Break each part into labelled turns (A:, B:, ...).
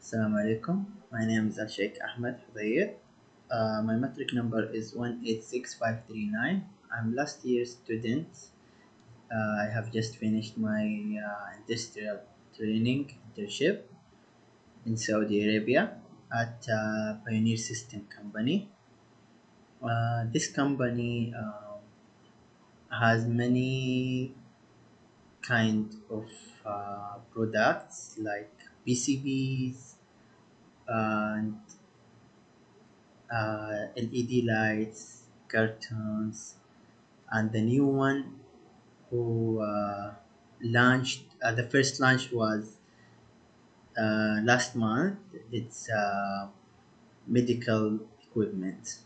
A: Assalamu alaikum. My name is ALSHEIKH HODAED. My matric number is 186539. I'm last year student. I have just finished my industrial training internship in Saudi Arabia at Pioneer System Company. This company has many kind of products like PCBs and LED lights, curtains, and the new one who launched. The first launch was last month. It's medical equipment.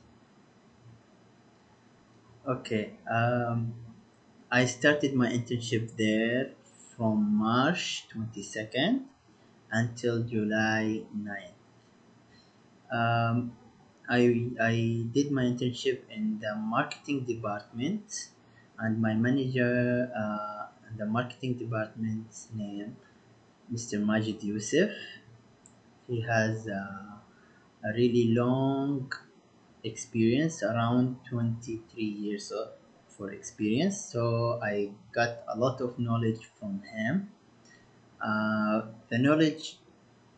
A: Okay, I started my internship there from March 22nd until July 9th. Um, I did my internship in the marketing department, and my manager in the marketing department's name, Mr. Majid Youssef. He has a really long experience, around 23 years for experience. So I got a lot of knowledge from him. The knowledge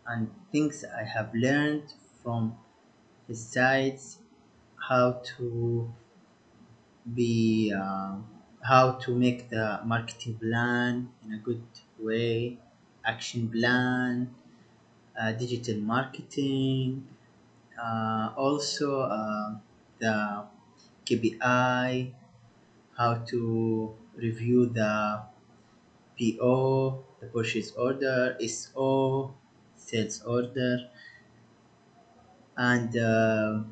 A: and things I have learned from his sides, how to be how to make the marketing plan in a good way, action plan, digital marketing, also the KPI, how to review the PO, the purchase order, SO, sales order, and the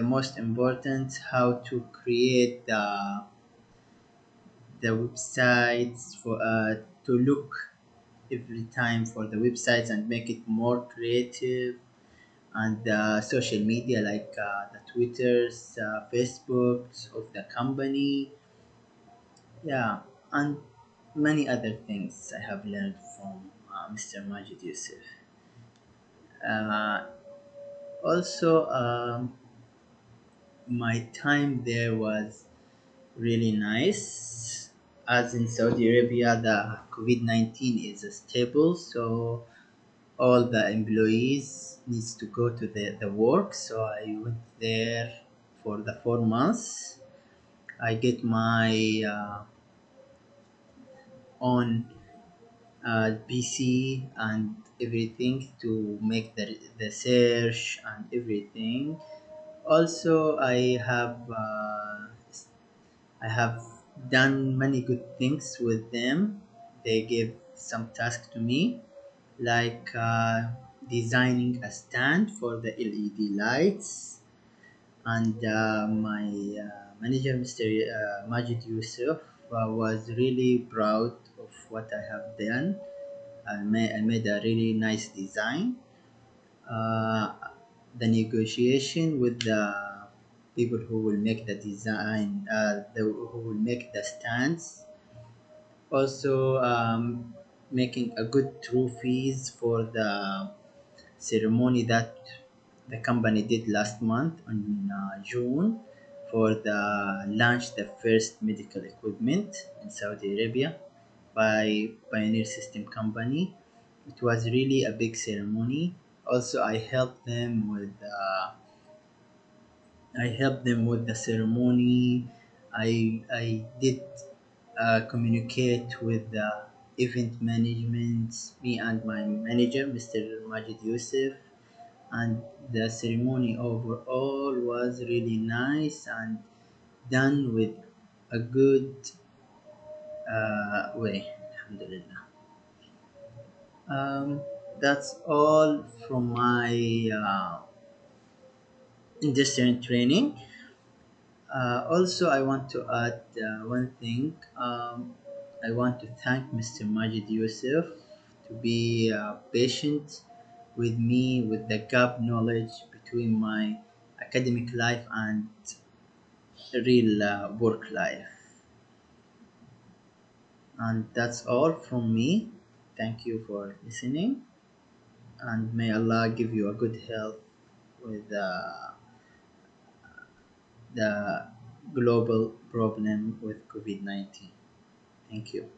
A: most important, how to create the websites for to look every time for the websites and make it more creative, and social media like the Twitters, Facebooks of the company, yeah, and many other things I have learned from Mr. Majid Youssef. Also, my time there was really nice. As in Saudi Arabia, the COVID 19 is stable, so all the employees needs to go to the work. So I went there for the 4 months. I get my own PC and everything to make the search and everything. Also, I have done many good things with them. They gave some task to me, like designing a stand for the LED lights, and my manager, Mr. Majid Yusuf, was really proud of what I have done. I made a really nice design. Uh, the negotiation with the people who will make the design, who will make the stands. Also, making a good trophies for the ceremony that the company did last month on June for the launch the first medical equipment in Saudi Arabia by Pioneer System Company. It was really a big ceremony. Also, I helped them with the ceremony. I did communicate with the event management, me and my manager, Mr. Majid Youssef, and the ceremony overall was really nice and done with a good way. Alhamdulillah. That's all from my industrial training. Also, I want to add one thing. I want to thank Mr. Majid Youssef to be patient with me with the gap knowledge between my academic life and real work life. And that's all from me. Thank you for listening. and may Allah give you a good health with the global problem with COVID-19. Thank you.